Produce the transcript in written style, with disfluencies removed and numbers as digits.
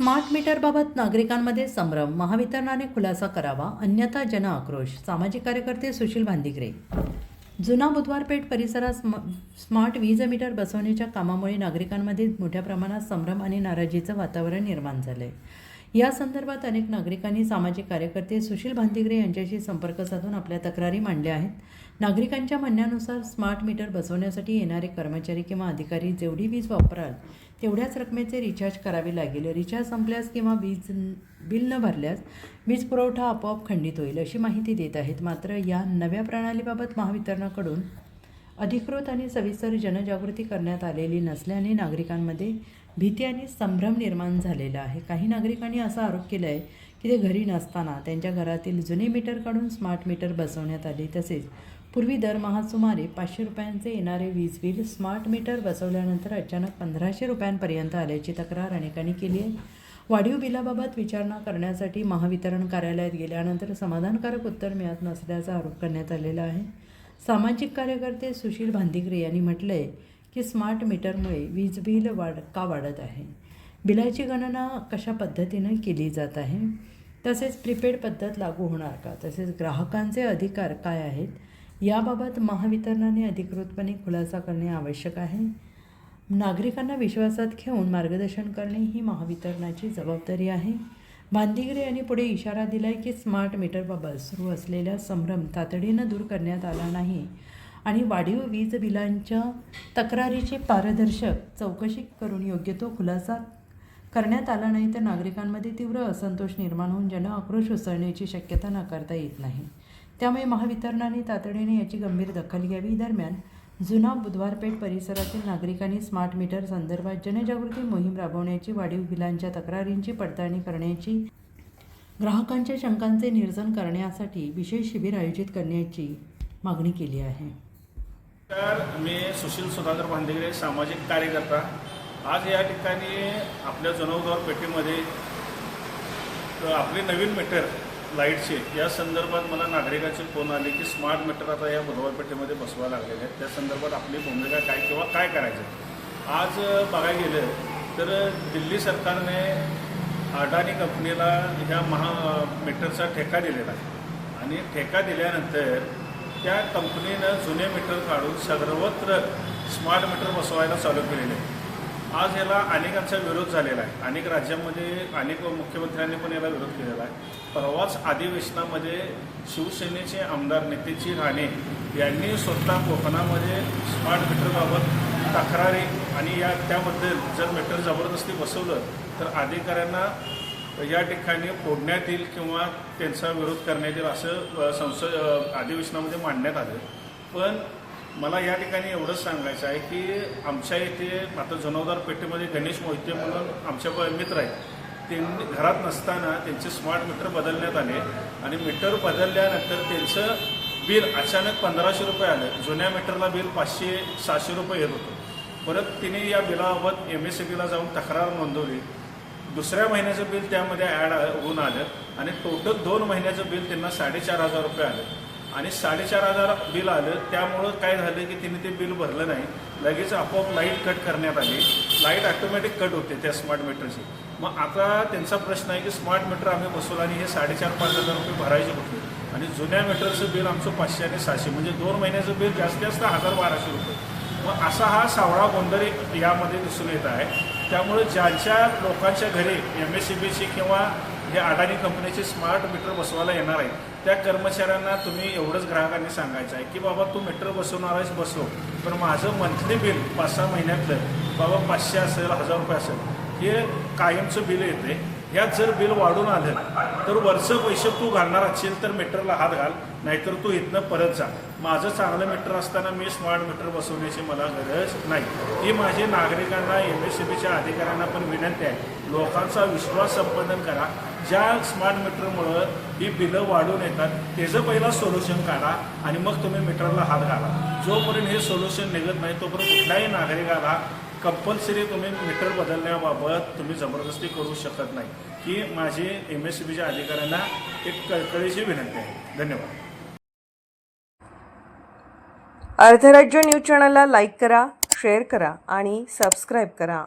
Smart मीटरबाबत नागरिकांमध्ये संभ्रम, महावितरणाने खुलासा करावा अन्यथा जन आक्रोश. सामाजिक कार्यकर्ते सुशील भांदिगरे. जुना बुधवारपेठ परिसरात स्मार्ट वीज मीटर बसवण्याच्या कामामुळे नागरिकांमध्ये मोठ्या प्रमाणात संभ्रम आणि नाराजीचं वातावरण निर्माण झालं आहे. या संदर्भात अनेक नागरिकांनी सामाजिक कार्यकर्ते सुशील भांदिगरे यांच्याशी संपर्क साधून आपल्या तक्रारी मांडल्या आहेत. नागरिकांच्या म्हणण्यानुसार स्मार्ट मीटर बसवण्यासाठी येणारे कर्मचारी किंवा अधिकारी जेवढी वीज वापराल तेवढ्याच रकमेचे रिचार्ज करावे लागेल. रिचार्ज संपल्यास किंवा वीज बिल न भरल्यास वीज पुरवठा आपोआप खंडित होईल अशी माहिती देत आहेत. मात्र या नव्या प्रणालीबाबत महावितरणाकडून अधिकृत आणि सविस्तर जनजागृती करण्यात आलेली नसल्याने नागरिकांमध्ये भीती आणि संभ्रम निर्माण झालेला आहे. काही नागरिकांनी असा आरोप केला आहे की ते घरी नसताना त्यांच्या घरातील जुने मीटर काढून स्मार्ट मीटर बसवण्यात आले. तसेच पूर्वी दरमहा सुमारे 500 रुपयांचे येणारे वीज बिल स्मार्ट मीटर बसवल्यानंतर अचानक 1500 रुपयांपर्यंत आल्याची तक्रार अनेकांनी केली आहे. वाढीव बिलाबाबत विचारणा करण्यासाठी महावितरण कार्यालयात गेल्यानंतर समाधानकारक उत्तर मिळत नसल्याचा आरोप करण्यात आलेला आहे. सामाजिक कार्यकर्ते सुशील भांदिगरे यांनी म्हटलं आहे की स्मार्ट मीटरमुळे वीज बिल का वाढत आहे, बिलाची गणना कशा पद्धतीनं केली जात आहे, तसेच प्रीपेड पद्धत लागू होणार का, तसेच ग्राहकांचे अधिकार काय आहेत याबाबत महावितरणाने अधिकृतपणे खुलासा करणे आवश्यक आहे. नागरिकांना विश्वासात घेऊन मार्गदर्शन करणे ही महावितरणाची जबाबदारी आहे. भांदिगरे यांनी पुढे इशारा दिला आहे की स्मार्ट मीटरबाबत सुरू असलेला संभ्रम तातडीनं दूर करण्यात आला नाही आणि वाढीव वीज बिलांच्या तक्रारीची पारदर्शक चौकशी करून योग्य तो खुलासा करण्यात आला नाही तर नागरिकांमध्ये तीव्र असंतोष निर्माण होऊन जन आक्रोश उसळण्याची शक्यता नाकारता येत नाही. त्यामुळे महावितरणाने तातडीने याची गंभीर दखल घ्यावी. दरम्यान जुना बुधवारपेठ परिसरातील नागरिकांनी स्मार्ट मीटर संदर्भात जनजागृती मोहीम राबवण्याची, वाढीव बिलांच्या तक्रारींची पडताळणी करण्याची, ग्राहकांच्या शंकांचे निरसन करण्यासाठी विशेष शिबिर आयोजित करण्याची मागणी केली आहे. मी सुशील सुधाकर भांदिगरे, सामाजिक कार्यकर्ता. आज या ठिकाणी आपल्या जुना बुधवारपेठेमध्ये आपले नवीन मीटर लाईटचे या संदर्भात मला नागरिकांचे फोन आले की स्मार्ट मीटर आता या बुधवारपेठेमध्ये बसवायला लागलेले आहेत. त्या संदर्भात आपली भूमिका काय किंवा काय करायचं. आज बघायला गेलं तर दिल्ली सरकारने अडानी कंपनीला ह्या मीटरचा ठेका दिलेला आहे आणि ठेका दिल्यानंतर त्या कंपनीनं जुने मीटर काढून सर्वत्र स्मार्ट मीटर बसवायला चालू केलेले आहे. आज याला अनेकांचा विरोध झालेला आहे. अनेक राज्यांमध्ये अनेक मुख्यमंत्र्यांनी पण याला विरोध केलेला आहे. परवाच अधिवेशनामध्ये शिवसेनेचे आमदार नितेशजी राणे यांनी स्वतः कोकणामध्ये स्मार्ट मीटरबाबत तक्रारी आणि त्याबद्दल जर मीटर जबरदस्ती बसवलं तर अधिकाऱ्यांना या ठिकाणी फोडण्यात येईल किंवा त्यांचा विरोध करण्यात येईल असं अधिवेशनामध्ये मांडण्यात आलं. पण मला या ठिकाणी एवढंच सांगायचं आहे की आमच्या इथे आता जुना बुधवारपेठेमध्ये गणेश मोहिते म्हणून आमच्या मित्र आहेत. त्यांनी घरात नसताना त्यांचे स्मार्ट मीटर बदलण्यात आले आणि मीटर बदलल्यानंतर त्यांचं बिल अचानक 1500 रुपये आलं. जुन्या मीटरला बिल 500-600 रुपये येत होतं. परत तिने या बिलाबाबत MSEBीला जाऊन तक्रार नोंदवली. दुसऱ्या महिन्याचं बिल त्यामध्ये ॲड होऊन आलं आणि टोटल 2 महिन्याचं बिल त्यांना 4500 रुपये आलं आणि 4500 बिल आलं. त्यामुळं काय झालं की तिने ते बिल भरलं नाही. लगेच आपोआप लाईट कट करण्यात आली. लाईट ऑटोमॅटिक कट होते त्या स्मार्ट मीटरची. मग आता त्यांचा प्रश्न आहे की स्मार्ट मीटर आम्ही बसवलं आणि हे 4500-5000 रुपये भरायचे होते आणि जुन्या मीटरचं बिल आमचं 500 आणि 600 म्हणजे 2 महिन्याचं बिल जास्तीत जास्त 1200 रुपये. मग असा हा सावळा गोंधळ यामध्ये दिसून येत आहे. त्यामुळे ज्यांच्या लोकांच्या घरी MSEBीची किंवा हे अडानी कंपनीचे स्मार्ट मीटर बसवायला येणार आहे त्या कर्मचाऱ्यांना तुम्ही एवढंच ग्राहकांनी सांगायचं आहे की बाबा तू मीटर बसवणार आहेस बसव, पण माझं मंथली बिल 5-6 महिन्यातलं बाबा 500 असेल 1000 रुपये असेल हे कायमचं बिल येते. ह्यात जर बिल वाढून आलं तर वरचं पैसे तू घालणार असेल तर मीटरला हात घाल, नाहीतर तू इथनं परत जा. माझं चांगलं मीटर असताना मी स्मार्ट मीटर बसवण्याची मला गरज नाही. ही माझी नागरिकांना MSEBीच्या अधिकाऱ्यांना पण विनंती आहे. लोकांचा विश्वास संपादन करा. ज्या स्मार्ट मीटरमुळं ही बिलं वाढून येतात त्याचं पहिला सोल्युशन काढा आणि मग तुम्ही मीटरला हात घाला. जोपर्यंत हे सोल्युशन निघत नाही तोपर्यंत कुठल्याही नागरिकाला कंपल्सरी तुम्ही मीटर बदलण्याबाबत तुम्ही जबरदस्ती करू शकत नाही. ही माझी MSEBीच्या अधिकाऱ्यांना एक कळकळीची विनंती आहे. धन्यवाद. अर्धराज्य न्यूज चॅनलला लाईक करा, शेअर करा आणि सबस्क्राईब करा.